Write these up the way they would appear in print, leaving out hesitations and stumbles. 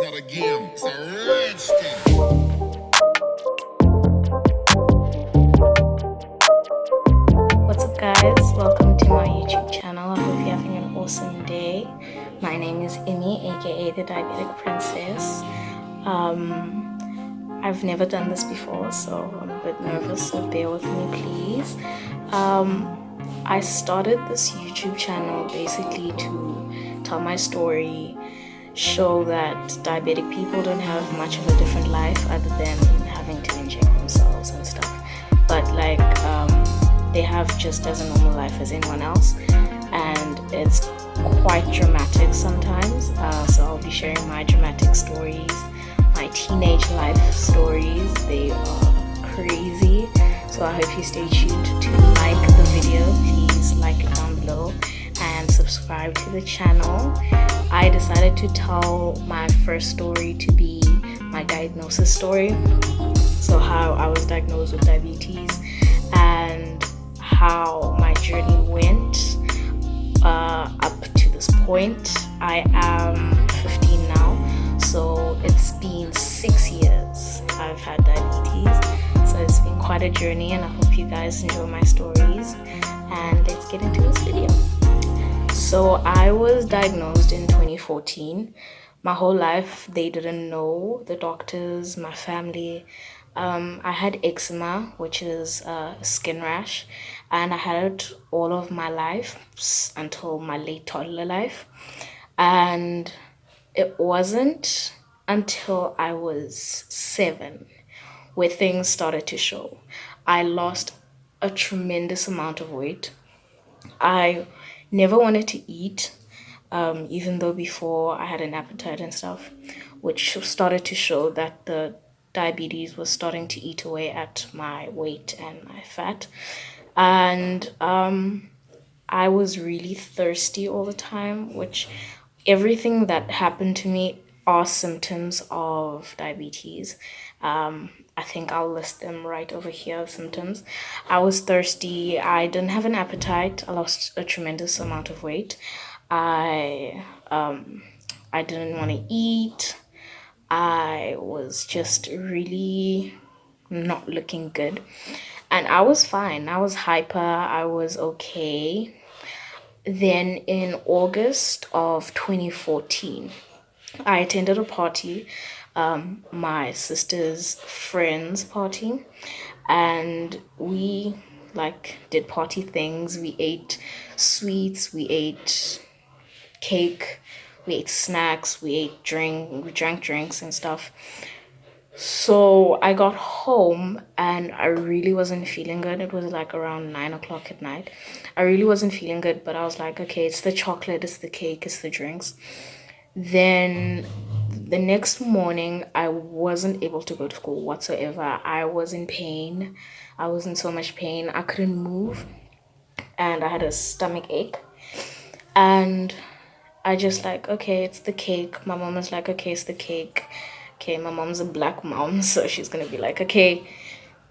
start again. It's a rich thing. What's up, guys? Welcome to my YouTube channel. I hope you're having an awesome day. My name is Imi, aka the Diabetic Princess. I've never done this before, so I'm a bit nervous, so bear with me, please. I started this YouTube channel basically to tell my story, show that diabetic people don't have much of a different life other than having to inject themselves and stuff. But they have just as a normal life as anyone else, and it's quite dramatic sometimes. So I'll be sharing my dramatic stories, my teenage life stories. They are crazy. So I hope you stay tuned to like the video. Please like it down below and subscribe to the channel. I decided to tell my first story to be my diagnosis story. So how I was diagnosed with diabetes and how my journey went up to this point. I am 15 now, so it's been 6 years I've had diabetes. So it's been quite a journey, and I hope you guys enjoy my stories. And let's get into this video. So I was diagnosed in 2014. My whole life, they didn't know, the doctors, my family. I had eczema, which is a skin rash, and I had it all of my life until my late toddler life. And it wasn't until I was 7 where things started to show. I lost a tremendous amount of weight. I never wanted to eat, even though before I had an appetite and stuff, which started to show that the diabetes was starting to eat away at my weight and my fat. And I was really thirsty all the time, which everything that happened to me are symptoms of diabetes. I think I'll list them right over here, symptoms. I was thirsty. I didn't have an appetite. I lost a tremendous amount of weight. I didn't want to eat. I was just really not looking good. And I was fine. I was hyper. I was okay. Then in August of 2014, I attended a party, my sister's friend's party, and we did party things. We ate sweets, we ate cake, we ate snacks, we drank drinks and stuff. So I got home and I really wasn't feeling good. It was like around 9 o'clock at night. I really wasn't feeling good, but I was like, okay, it's the chocolate, it's the cake, it's the drinks. Then the next morning, I wasn't able to go to school whatsoever. I was in pain. I was in so much pain. I couldn't move, and I had a stomach ache. And I just okay, it's the cake. My mom was like, okay, it's the cake. Okay, my mom's a black mom, so she's gonna be like, okay,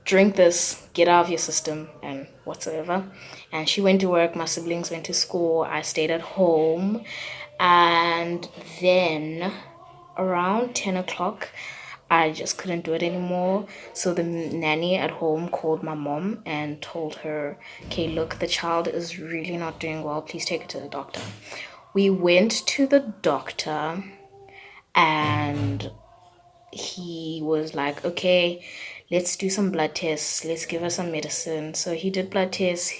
drink this, get out of your system, and whatsoever. And she went to work, my siblings went to school, I stayed at home. And then around 10 o'clock, I just couldn't do it anymore. So the nanny at home called my mom and told her, okay, look, the child is really not doing well. Please take her to the doctor. We went to the doctor and he was like, okay, let's do some blood tests. Let's give her some medicine. So he did blood tests.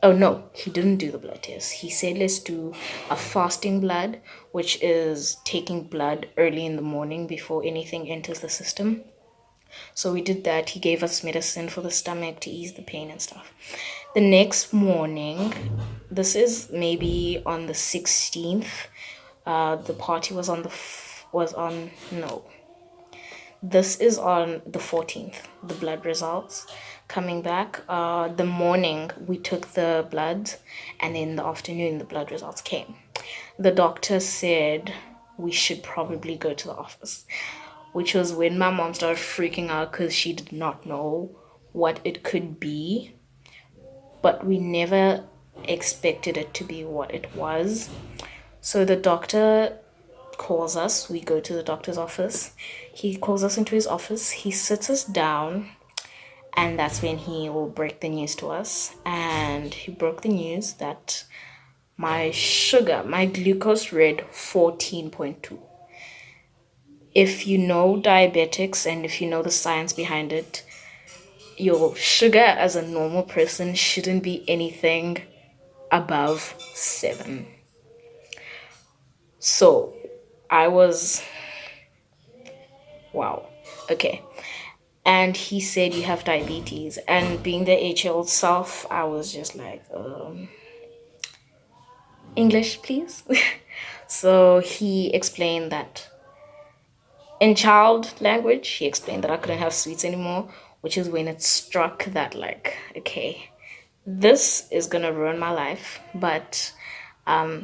Oh no, he didn't do the blood test. He said let's do a fasting blood, which is taking blood early in the morning before anything enters the system. So we did that. He gave us medicine for the stomach to ease the pain and stuff. The next morning, this is maybe on the 16th. The party was on this is on the 14th, the blood results coming back. The morning we took the blood, and in the afternoon the blood results came. The doctor said we should probably go to the office, which was when my mom started freaking out because she did not know what it could be, but we never expected it to be what it was. So the doctor calls us. We go to the doctor's office. He calls us into his office. He sits us down, and that's when he will break the news to us. And he broke the news that my sugar, my glucose read 14.2. If you know diabetics and if you know the science behind it, your sugar as a normal person shouldn't be anything above 7. So I was, wow, okay. And he said, you have diabetes. And being the 8-year-old self, I was just like, English, please. So he explained that in child language, he explained that I couldn't have sweets anymore, which is when it struck that, like, okay, this is gonna ruin my life. But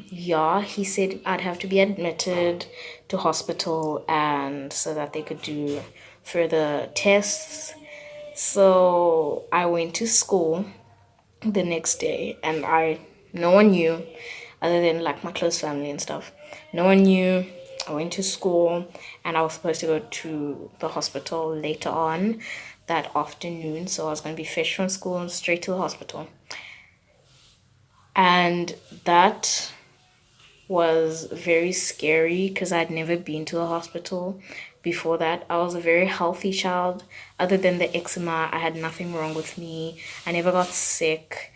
yeah, he said I'd have to be admitted to hospital and so that they could do further tests. So I went to school the next day, and no one knew other than like my close family and stuff. No one knew. I went to school, and I was supposed to go to the hospital later on that afternoon. So I was going to be fresh from school and straight to the hospital. And that was very scary because I'd never been to a hospital before that. I was a very healthy child. Other than the eczema, I had nothing wrong with me. I never got sick.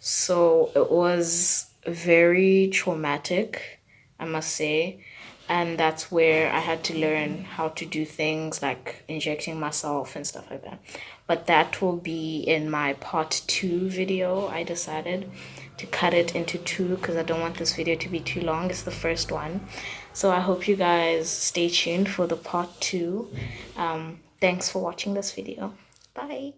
So it was very traumatic, I must say. And that's where I had to learn how to do things like injecting myself and stuff like that. But that will be in my part 2 video. I decided to cut it into 2 because I don't want this video to be too long. It's the first one. So I hope you guys stay tuned for the part 2. Thanks for watching this video. Bye.